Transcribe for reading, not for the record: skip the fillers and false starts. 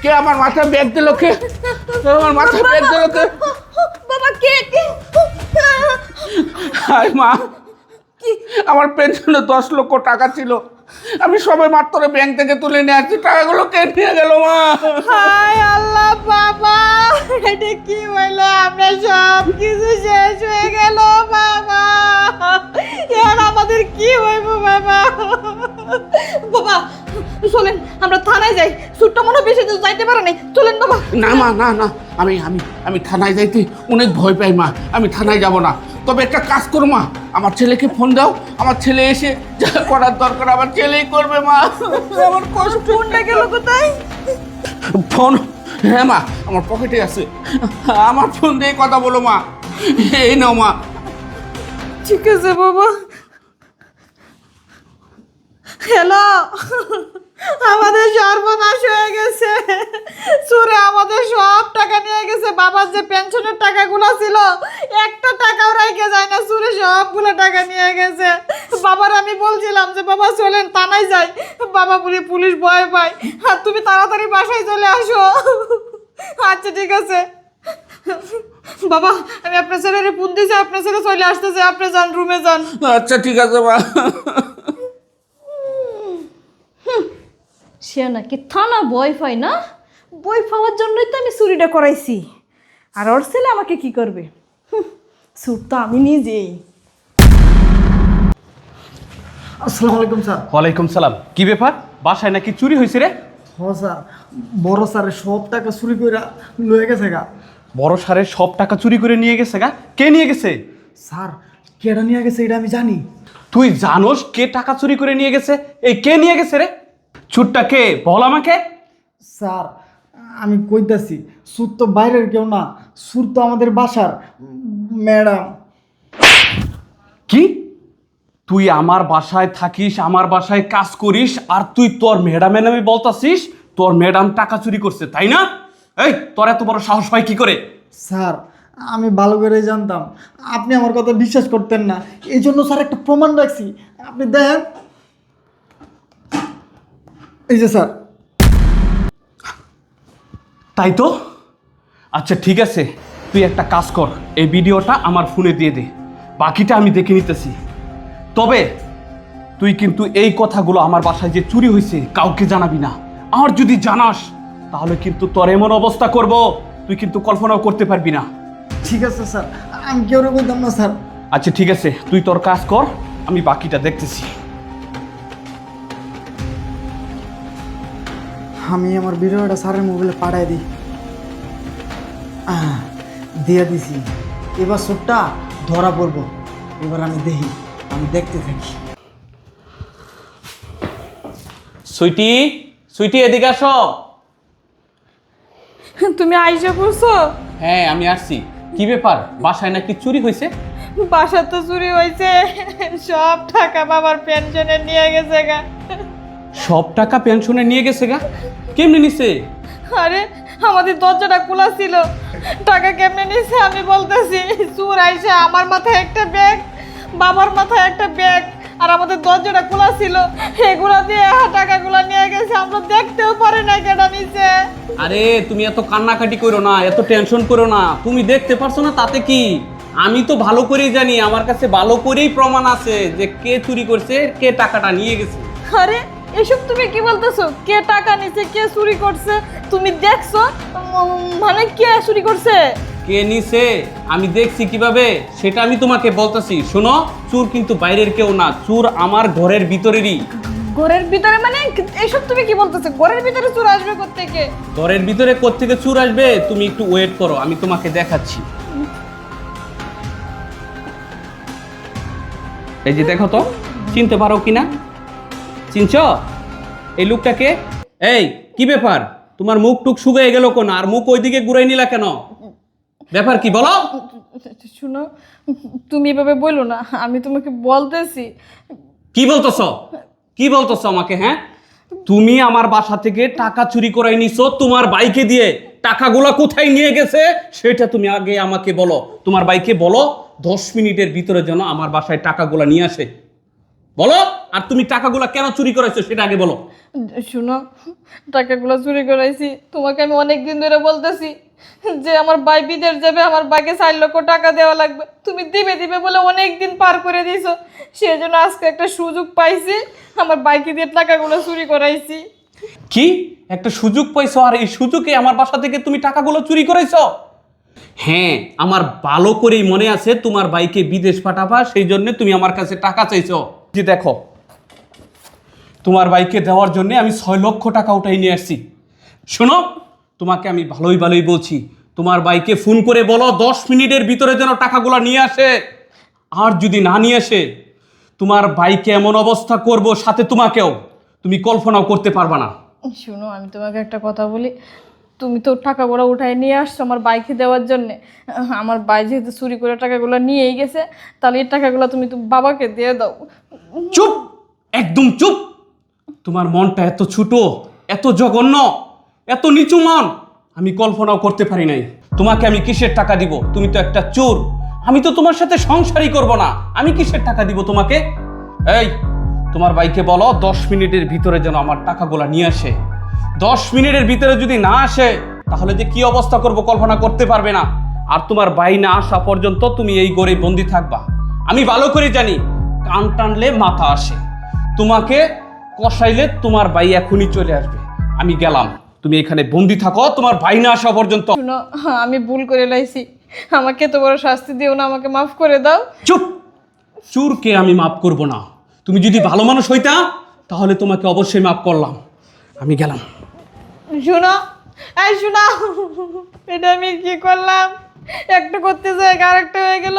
কে আমার মাথা ব্যাগ দিল? কে আমার মাথা ব্যাগ দিল? কে বাবা? কে কে? হায় মা, আমার পেনশনে 10 লক্ষ টাকা ছিল, আমি সবে মাত্র ব্যাংক থেকে তুলে নিয়ে আসছি, টাকাগুলো কে নিয়ে গেল মা? হায় আল্লাহ বাবা, এটা কি হইলো? আমরা সব কিছু শেষ হয়ে গেল বাবা, এবার আমাদের কি হইব বাবা? বাবা চলেন আমরা থানায় যাই, সুটটা মনে বেশি দূর যাইতে পারে নাই, চলেন বাবা। না মা, না না, আমি আমি আমি থানায় যাইতে অনেক ভয় পাই মা, আমি থানায় যাব না। তবে একটা কাজ করো মা, আমার ছেলেকে ফোন দাও, আমার ছেলে এসে যা করার দরকার আমার ছেলেই করবে মা। আমার কষ্ট। ফোনটা গেল কোথায়? ফোন? হ্যাঁ মা, আমার পকেটে আছে, আমার ফোন দিয়ে কথা বলো মা। এই নাও মা। ঠিক আছে বাবা। হ্যালো, আমাদের সর্বনাশ হয়ে গেছে, চোরে আমাদের সব টাকা নিয়ে গেছে। বাবার যে পেনশনের টাকাগুলো ছিল একটা টাকাও রাইখে যায় না, চোরে সবগুলো টাকা নিয়ে গেছে। বাবার আমি বলছিলাম যে বাবা চলেন থানায় যাই, বাবা বলে পুলিশ ভয় পায়, আর তুমি তাড়াতাড়ি বাসায় চলে আসো। আচ্ছা ঠিক আছে বাবা, আমি আপনার ছেলের ফোন দিয়েছি, আপনার ছেলে চলে আসতেছে, আপনি যান রুমে যান। আচ্ছা ঠিক আছে মা। সে নাকি থানা ভয় পায় না, বই পাওয়ার জন্যই তো আমি চুরিটা করাইছি, আর ওর ছেলে আমাকে কি করবে? চুর তো আমি নিজেই। আসসালামু আলাইকুম স্যার। ওয়ালাইকুম সালাম। কি ব্যাপার, বাসায় নাকি চুরি হয়েছে রে? হ স্যার, বড় স্যারের সব টাকা চুরি করে লয়ে গেছে গা। বড় সারের সব টাকা চুরি করে নিয়ে গেছে গা? কে নিয়ে গেছে? স্যার কেডা নিয়ে গেছে এটা আমি জানি। তুই জানোস কে টাকা চুরি করে নিয়ে গেছে? এই কে নিয়ে গেছে রে? চুরটা কে বল আমাকে। স্যার আমি কইতাছি, সুর তো বাইরের কেউ না, সুর তো আমাদের বাসার ম্যাডাম। কি? তুই আমার বাসায় থাকিস, আমার বাসায় কাজ করিস, আর তুই তোর ম্যাডামের নামে বলতাছিস তোর ম্যাডাম টাকা চুরি করছে, তাই না? এই তোর এত বড় সাহস হয় কি করে? স্যার আমি ভালো করে জানতাম আপনি আমার কথা বিশ্বাস করতেন না, এই জন্য স্যার একটা প্রমাণ রাখছি, আপনি দেখেন। এই যে স্যার। তাই তো? আচ্ছা ঠিক আছে, তুই একটা কাজ কর, এই ভিডিওটা আমার ফোনে দিয়ে দে, বাকিটা আমি দেখে নিতেছি। তবে তুই কিন্তু এই কথাগুলো আমার বাসায় যে চুরি হয়েছে কাউকে জানাবি না, আর যদি জানাস তাহলে কিন্তু তোর এমন অবস্থা করব তুই কিন্তু কল্পনাও করতে পারবি না। ঠিক আছে স্যার, আমি কেউ বলতাম না স্যার। আচ্ছা ঠিক আছে, তুই তোর কাজ কর, আমি বাকিটা দেখতেছি। আমি আমার ভিডিওটা স্যারের মোবাইলে পাঠাই দিই। দিয়ে দিছি, এবার সুটটা ধরা পড়বো, এবার আমি দেখি, আমি দেখতে থাকি। সুইটি, সুইটি এদিকে আসো। তুমি আইসা পড়ছো? হ্যাঁ আমি আসছি। কি ব্যাপার, বাসায় নাকি চুরি হয়েছে? বাসা তো চুরি হয়েছে, সব টাকা বাবার পেনশনে নিয়ে গেছে গা। সব টাকা পেনশনে নিয়ে গেছে গা? কেমনে নিছে? আরে আমাদের দরজাটা খোলা ছিল, টাকা কেমনে নিছে আমি বলতেছি। চোর আইসা আমার মাথায় একটা ব্যাগ, বাবার মাথায় একটা ব্যাগ, আর আমাদের দরজাটা খোলা ছিল, এগুলা দিয়ে টাকাগুলা নিয়ে গেছে, আমরা দেখতেও পারি না কেডা নিছে। আরে তুমি এত কান্নাকাটি করো না, এত টেনশন করো না, তুমি দেখতে পারছো না তাতে কি? আমি তো ভালো করেই জানি, আমার কাছে ভালো করেই প্রমাণ আছে যে কে চুরি করছে, কে টাকাটা নিয়ে গেছে। আরে এসব তুমি কি বলতেছো? কে টাকা নিছে, কে চুরি করছে তুমি দেখছো? মানে কে চুরি করছে? কে নিছে আমি দেখছি কিভাবে, সেটা আমি তোমাকে বলতেছি। শোনো, চোর কিন্তু বাইরের কেউ না, চোর আমার ঘরের ভিতরেরই। ঘরের ভিতরে মানে এসব তুমি কি বলতেছো? ঘরের ভিতরে চোর আসবে কোত্থেকে? ঘরের ভিতরে কোত্থেকে চোর আসবে তুমি একটু ওয়েট করো, আমি তোমাকে দেখাচ্ছি। এই যে দেখো তো, চিনতে পারো কিনা? চিনছো এই লোকটাকে? এই কি ব্যাপার, তোমার মুখ টুক শুকিয়ে গেল কেন, আর মুখ ওইদিকে ঘুরাই নিলা কেন? ব্যাপার কি বলো? শুনো, তুমি এভাবে বলো না, আমি তোমাকে বলতেছি। কি বলতেছ? কি বলতেছ আমাকে? হ্যাঁ, তুমি আমার বাসা থেকে টাকা চুরি করাই নিছো তোমার বাইকে দিয়ে, টাকাগুলো কোথায় নিয়ে গেছে সেটা তুমি আগে আমাকে বলো। তোমার বাইকে বলো 10 মিনিটের ভিতরে যেন আমার বাসায় টাকাগুলো নিয়ে আসে। বলো। আর তুমি টাকাগুলো কেন চুরি করেছো সেটা আগে বলো। শুনো, টাকাগুলো চুরি করাইছি। তোমাকে আমি অনেক দিন ধরে বলতেছি যে আমার ভাই বিদেশ যাবে, আমার ভাইকে 4 লক্ষ টাকা দেওয়া লাগবে। তুমি দিবে দিবে বলে অনেক দিন পার করে দিছো। সেই জন্য আজকে একটা সুযোগ পাইছি, আমার বাইকে দিয়ে টাকাগুলো চুরি করাইছি। কি একটা সুযোগ পাইছো, আর এই সুযোগে আমার বাসা থেকে তুমি টাকাগুলো চুরি করেছো? হ্যাঁ, আমার ভালো করেই মনে আছে তোমার বাইকে বিদেশ পাঠাবা, সেই জন্য তুমি আমার কাছে টাকা চাইছো। যে দেখো, তোমার বাইকে দেওয়ার জন্য আমি 6 লক্ষ টাকা উঠাই নিয়ে আসছি। শোনো, তোমাকে আমি ভালোই ভালোই বলছি, তোমার বাইকে ফোন করে বলো 10 মিনিটের ভিতরে যেন টাকাগুলো নিয়ে আসে। আর যদি না নিয়ে আসে, তোমার বাইকে এমন অবস্থা করব, সাথে তোমাকেও, তুমি কল্পনাও করতে পারবা না। শুনো, আমি তোমাকে একটা কথা বলি। তুমি তো টাকাগুলো উঠায় নিয়ে আসছো আমার বাইকে দেওয়ার জন্যে। আমার ভাই যেহেতু চুরি করে টাকাগুলো নিয়েই গেছে, তাহলে এই টাকাগুলো তুমি তো বাবাকে দিয়ে দাও। চুপ, একদম চুপ। তোমার মনটা এত ছোট, এত জঘন্য, এত নিচু মন, আমি কল্পনাও করতে পারি নাই। তোমাকে আমি কিসের টাকা দিব? তুমি তো একটা চোর। আমি তো তোমার সাথে সংসারই করব না, আমি কিসের টাকা দিব তোমাকে? এই, তোমার ভাইকে বলো 10 মিনিটের ভিতরে যেন আমার টাকাগুলো নিয়ে আসে। 10 মিনিটের ভিতরে যদি না আসে, তাহলে যে কি অবস্থা করব কল্পনা করতে পারবে না। আর তোমার ভাই না আসা পর্যন্ত তুমি এই ঘরে বন্দি থাকবা। আমি ভালো করে জানি, কান টানলে মাথা আসে। তোমাকে কষাইলে তোমার ভাই এখনই চলে আসবে। আমি গেলাম, তুমি এখানে বন্দি থাকো তোমার ভাই না আসা পর্যন্ত। শুনো, আমি ভুল করে লাইছি, আমাকে তো বড় শাস্তি দিও না, আমাকে মাফ করে দাও। চুপ, চোরকে আমি মাফ করব না। তুমি যদি ভালো মানুষ হইতা, তাহলে তোমাকে অবশ্যই মাফ করলাম। আমি গেলাম। শুনো, এই শোনো, এটা আমি কি করলাম? একটা করতে যাই আরেকটা হয়ে গেল।